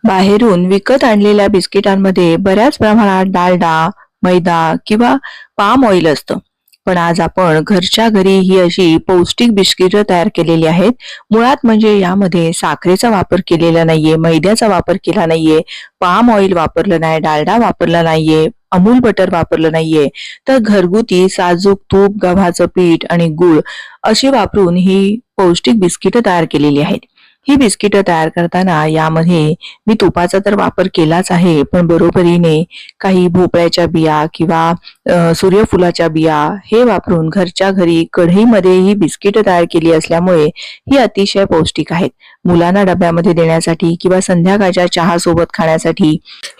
बाहेरून विकत आणलेल्या बिस्किटांमध्ये बऱ्याच प्रमाणात डालडा, मैदा किंवा पाम ऑइल असतं. पण आज आपण घरच्या घरी ही अशी पौष्टिक बिस्किटं तयार केलेली आहेत. मुळात म्हणजे यामध्ये साखरेचा वापर केलेला नाहीये, मैद्याचा वापर केला नाहीये, पाम ऑइल वापरलं नाही, डालडा वापरला नाहीये, अमूल बटर वापरलं नाहीये. तर घरगुती साजूक तूप, गव्हाचं पीठ आणि गूळ अशी वापरून ही पौष्टिक बिस्किटं तयार केलेली आहेत. ही बिस्किटं तयार करताना यामध्ये मी तुपाचा तर वापर केलाच आहे, पण बरोबरीने काही भोपळ्याच्या बिया किंवा सूर्यफुलाच्या बिया हे वापरून घरच्या घरी कढईमध्ये ही बिस्किटं तयार केली असल्यामुळे ही अतिशय पौष्टिक आहेत. मुलांना डब्यामध्ये देण्यासाठी किंवा संध्याकाळच्या चहा सोबत खाण्यासाठी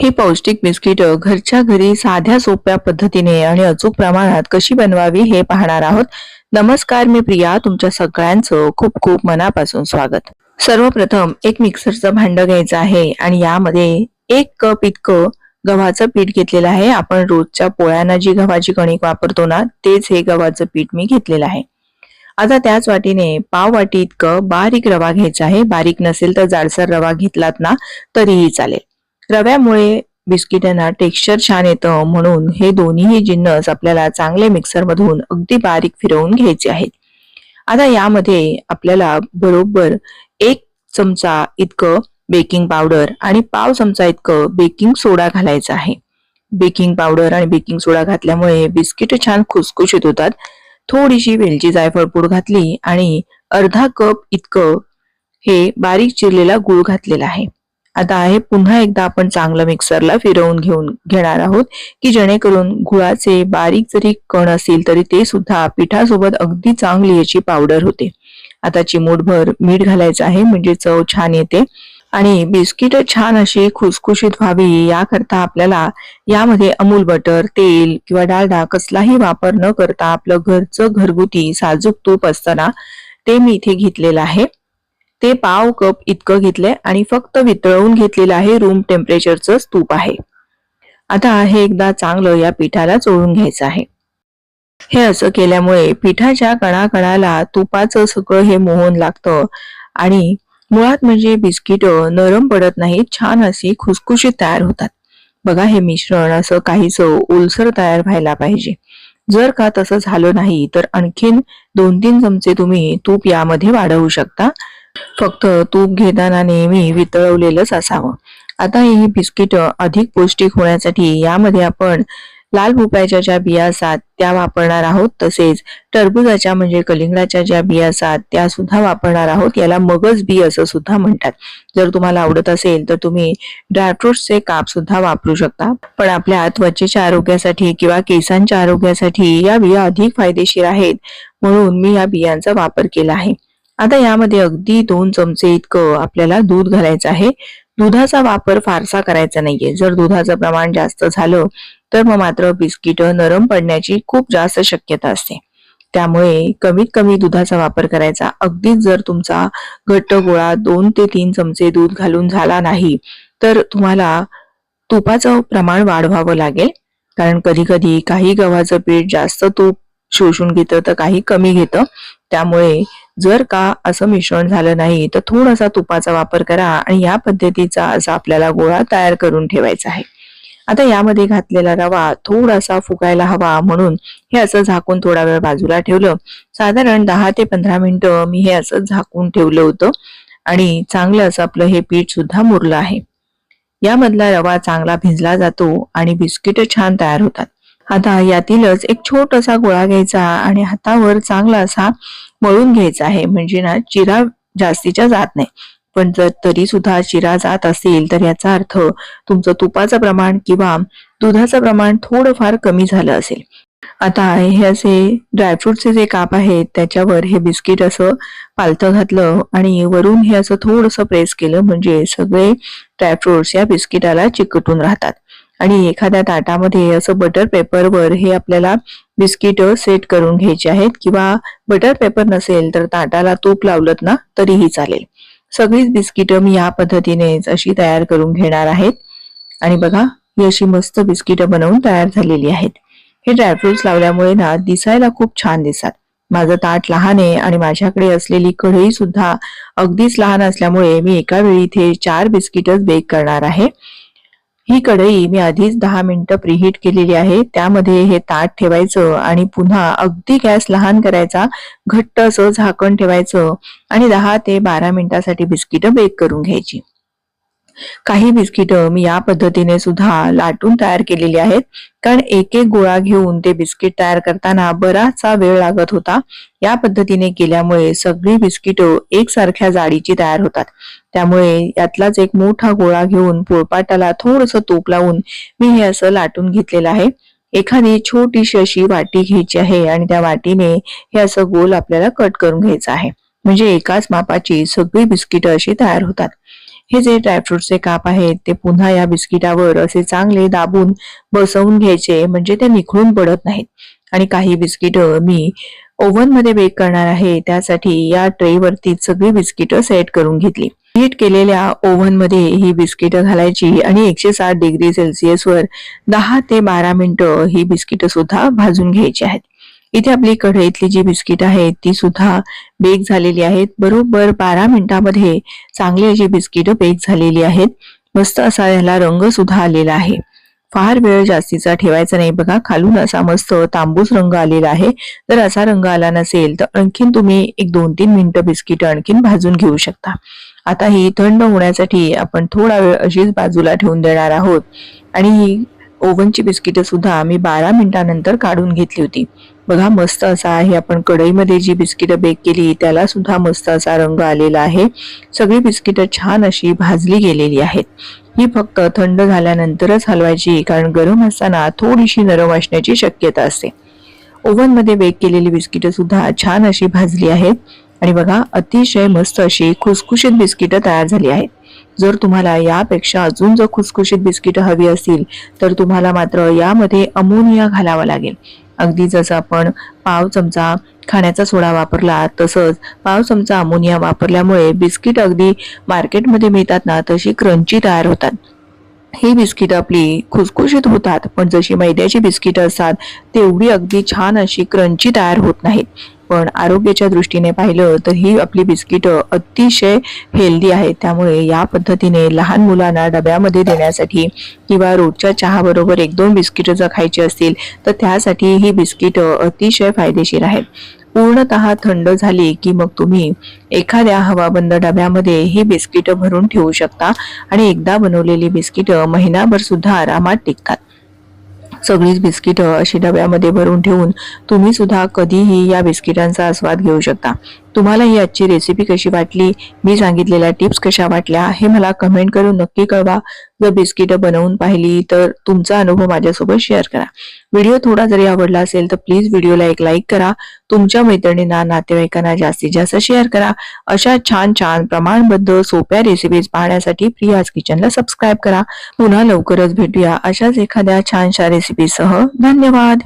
ही पौष्टिक बिस्किटं घरच्या घरी साध्या सोप्या पद्धतीने आणि अचूक प्रमाणात कशी बनवावी हे पाहणार आहोत. नमस्कार, मी प्रिया. तुमच्या सगळ्यांचं खूप खूप मनापासून स्वागत. सर्वप्रथम एक मिक्सरचं भांडं घ्यायचं आहे आणि यामध्ये 1 कप इतकं गव्हाचं पीठ घेतलेलं आहे. आपण रोजच्या पोळ्यांना जी गव्हाची कणिक वापरतो ना, तेच हे गव्हाचं पीठ मी घेतलेलं आहे. आता त्याच वाटीने पाव वाटी इतकं बारीक रवा घ्यायचा आहे. बारीक नसेल तर जाडसर रवा घेतलात ना तरीही चालेल. रव्यामुळे बिस्किटांना टेक्स्चर छान येतं, म्हणून हे दोन्हीही जिन्नस आपल्याला चांगले मिक्सरमधून अगदी बारीक फिरवून घ्यायचे आहेत. आता यामध्ये आपल्याला बरोबर 1 चमचा इतकं बेकिंग पावडर आणि पाव चमचा इतकं बेकिंग सोडा घालायचा आहे. बेकिंग पावडर आणि बेकिंग सोडा घातल्यामुळे बिस्किट छान खुसखुशीत होतात. थोडीशी वेलची जायफळ पूड घातली आणि अर्धा कप इतकं हे बारीक चिरलेला गूळ घातलेला आहे. आता हे पुन्हा एकदा आपण चांगलं मिक्सरला फिरवून घेणार आहोत की जेणेकरून गुळाचे बारीक जरी कण असतील तरी ते सुद्धा पिठासोबत अगदी चांगली याची पावडर होते. आता चिमूटभर मीठ घालायचं आहे, म्हणजे चव छान येते आणि बिस्किट छान अशी खुसखुशीत व्हावी याकरता आपल्याला यामध्ये अमूल बटर, तेल किंवा डालडा कसलाही वापर न करता आपलं घरचं घरगुती साजूक तूप असताना ते मी इथे घेतलेलं आहे. ते पाव कप इतकं घेतलंय आणि फक्त वितळवून घेतलेलं आहे. रूम टेम्परेचरचं तूप आहे. आता हे एकदा चांगलं या पिठाला चोळून घ्यायचं आहे. हे असं केल्यामुळे पिठाच्या कणाकणाला तुपाचं सगळं हे मोहन लागतं आणि मुळात म्हणजे बिस्किट नरम पडत नाहीत, छान अशी खुसखुशीत तयार होतात. बघा, हे मिश्रण असं काहीसं ओलसर तयार व्हायला पाहिजे. जर का तसं झालं नाही तर आणखीन 2-3 चमचे तुम्ही तूप यामध्ये वाढवू शकता. फक्त तूप घेताना नेहमी वितळवलेलंच असावं. आता ही बिस्किट अधिक पौष्टिक होण्यासाठी यामध्ये आपण लाल भोपळ्याच्या ज्या बिया असतात त्या वापरणार आहोत. तसेच टरबूजाच्या म्हणजे कलिंगडाच्या ज्या बिया असतात त्या सुद्धा वापरणार आहोत. याला मगज बी असं सुद्धा म्हणतात. जर तुम्हाला आवडत असेल तर तुम्ही ड्रायफ्रुट्सचे काप सुद्धा वापरू शकता. पण आपल्या त्वचेच्या आरोग्यासाठी किंवा केसांच्या आरोग्यासाठी या बिया अधिक फायदेशीर आहेत, म्हणून मी या बियांचा वापर केला आहे. आता यामध्ये अगदी 2 चमचे इतकं आपल्याला दूध घालायचं आहे. दुधाचा वापर फारसा करायचा नाहीये. जर दुधाचं प्रमाण जास्त झालं तर मग मात्र बिस्किट नरम पडण्याची खूप जास्त शक्यता असते. त्यामुळे कमीत कमी दुधाचा वापर करायचा. अगदीच जर तुमचा घट्ट गोळा 2 ते 3 चमचे दूध घालून झाला नाही तर तुम्हाला तुपाचं प्रमाण वाढवावं लागेल. कारण कधी कधी काही गव्हाचं पीठ जास्त तूप शोषून घेतं तर काही कमी घेतं. त्यामुळे जर का असं मिश्रण झालं नाही तर थोडासा तुपाचा वापर करा आणि या पद्धतीचा असा आपल्याला गोळा तयार करून ठेवायचा आहे. आता यामध्ये घातलेला रवा थोडासा फुगायला हवा, म्हणून हे असं झाकून थोडा वेळ बाजूला ठेवलं. साधारण 10 ते 15 मिनिटं मी हे असं झाकून ठेवलं होतं आणि चांगलं असं आपलं हे पीठ सुद्धा मुरलं आहे. यामधला रवा चांगला भिजला जातो आणि बिस्किट छान तयार होतात. आता यातीलच एक छोटासा गोळा घ्यायचा आणि हातावर चांगला असा मळून घ्यायचा आहे, म्हणजे ना चिरा जास्तीच्या जात नाही. पण जर तरी सुद्धा चिरा जात असेल तर याचा अर्थ तुमचं तुपाचं प्रमाण किंवा दुधाचं प्रमाण थोडंफार कमी झालं असेल. आता हे असे ड्रायफ्रुटचे जे काप आहेत त्याच्यावर हे बिस्किट असं पालथं घातलं आणि वरून हे असं थोडंसं प्रेस केलं, म्हणजे सगळे ड्रायफ्रुट्स या बिस्किटाला चिकटून राहतात. आणि एखाद्या ताटामध्ये असं बटर पेपरवर हे आपल्याला बिस्किट सेट करून घ्यायचे आहेत, किंवा बटर पेपर नसेल तर ताटाला तूप लावलत ना तरीही चालेल. सगळीच बिस्किट मी या पद्धतीनेच अशी तयार करून घेणार आहेत. आणि बघा, ही अशी मस्त बिस्किट बनवून तयार झालेली आहेत. हे ड्रायफ्रुट्स लावल्यामुळे ना दिसायला खूप छान दिसतात. माझं ताट लहान आहे आणि माझ्याकडे असलेली कढई सुद्धा अगदीच लहान असल्यामुळे मी एका वेळी इथे 4 बिस्किटच बेक करणार आहे. ही कढई मी आधीच 10 मिनिटं प्रीहीट केलेली आहे. त्यामध्ये हे ताट ठेवायचं आणि पुन्हा अगदी गॅस लहान करायचा, घट्ट असं झाकण ठेवायचं आणि 10 ते 12 मिनिटासाठी बिस्किटं बेक करून घ्यायची. काही बिस्किटं मी या पद्धतीने सुद्धा लाटून तयार केलेली आहेत, कारण एक एक गोळा घेऊन ते बिस्किट तयार करताना बराचसा वेळ लागत होता. या पद्धतीने केल्यामुळे सगळी बिस्किटं एकसारख्या जाडीची तयार होतात. त्यामुळे यातलाच एक मोठा गोळा घेऊन पोळपाटाला थोडंसं तूप लावून मी हे असं लाटून घेतलेलं आहे. एखादी छोटीशी अशी वाटी घ्यायची आहे आणि त्या वाटीने हे असं गोल आपल्याला कट करून घ्यायचं आहे. म्हणजे एकाच मापाची सगळी बिस्किटं अशी तयार होतात. हे जे ड्रायफ्रुटचे काप आहेत ते पुन्हा या बिस्किटावर असे चांगले दाबून बसवून घ्यायचे, म्हणजे ते निखळून पडत नाहीत. आणि काही बिस्किट मी ओव्हन मध्ये बेक करणार आहे, त्यासाठी या ट्रे वरती सगळी बिस्किट सेट करून घेतली. हीट केलेल्या ओव्हन मध्ये ही बिस्किट घालायची आणि 160 डिग्री सेल्सिअस वर 10 ते 12 मिनिटं ही बिस्किट सुद्धा भाजून घ्यायची आहेत. इथे आपली कढईतली जी बिस्किट आहेत ती सुद्धा बेक झालेली आहेत. बरोबर 12 मिनिटांमध्ये चांगली अशी बिस्किट बेक झालेली आहेत. मस्त असा याला रंग सुद्धा आलेला आहे. फार वेळ जास्तीचा ठेवायचा नाही. बघा, खालून असा मस्त तांबूस रंग आलेला आहे. जर असा रंग आला नसेल तर आणखीन तुम्ही एक 2-3 मिनिटं बिस्किट आणखीन भाजून घेऊ शकता. आता ही थंड होण्यासाठी आपण थोडा वेळ अशीच बाजूला ठेवून देणार आहोत. आणि ही ओव्हनची बिस्किट सुद्धा मी 12 मिनिटांनंतर काढून घेतली होती. बघा, मस्त असा आहे. आपण कढईमध्ये जी बिस्किट बेक केली त्याला सुद्धा मस्त असा रंग आलेला आहे. सगळी बिस्किट छान अशी भाजली गेलेली आहेत. ही फक्त थंड झाल्यानंतरच हलवायची, कारण गरम असताना थोडीशी नरम असण्याची शक्यता असते. ओव्हन मध्ये बेक केलेली बिस्किट सुद्धा छान अशी भाजली आहेत. आणि बघा, अतिशय मस्त अशी खुसखुशीत बिस्किट तयार झाली आहेत. जर तुम्हाला यापेक्षा अजून जर खुसखुशीत बिस्किट हवी असतील तर तुम्हाला मात्र यामध्ये अमोनिया घालावा लागेल. अगदी जसं आपण पाव चमचा खाण्याचा सोडा वापरला तसंच पाव चमचा अमोनिया वापरल्यामुळे बिस्किट अगदी मार्केटमध्ये मिळतात ना तशी क्रंची तयार होतात. ही बिस्किट आपली खुसखुशीत होतात, पण जशी मैद्याची बिस्किट असतात तेवढी अगदी छान अशी क्रंची तयार होत नाहीत. पण आरोग्याच्या दृष्टीने पाहिलं तर ही आपली बिस्किट अतिशय हेल्दी आहे. त्यामुळे या पद्धतीने लहान मुलांना डब्यामध्ये देण्यासाठी किंवा रोजच्या चहा बरोबर 1-2 बिस्किट जर खायची असतील तर त्यासाठी ही बिस्किट अतिशय फायदेशीर आहेत. पूर्णतः थंड झाली की मग तुम्ही एखाद्या हवाबंद डब्यामध्ये ही बिस्किट भरून ठेवू शकता आणि एकदा बनवलेली बिस्किट महिनाभर सुद्धा आरामात टिकतात. सगळीच बिस्किट अशी डब्यामध्ये भरून ठेवून तुम्ही सुद्धा कधीही या बिस्किटांचा आस्वाद घेऊ शकता. तुम्हाला ही आजची रेसिपी कशी वाटली, मी सांगितलेल्या टिप्स कशा वाटल्या हे मला कमेंट करून नक्की कळवा. जर बिस्किट बनवून पाहिली तर तुमचा अनुभव माझ्यासोबत शेअर करा. व्हिडिओ थोडा जरी आवडला असेल तर प्लीज व्हिडिओला एक लाईक करा. तुमच्या मैत्रिणींना, नातेवाईकांना जास्तीत जास्त शेअर करा. अशा छान छान प्रमाणबद्ध सोप्या रेसिपीज पाहण्यासाठी प्रियाज किचनला सबस्क्राईब करा. पुन्हा लवकरच भेटूया अशाच एखाद्या छानशा रेसिपीसह. धन्यवाद.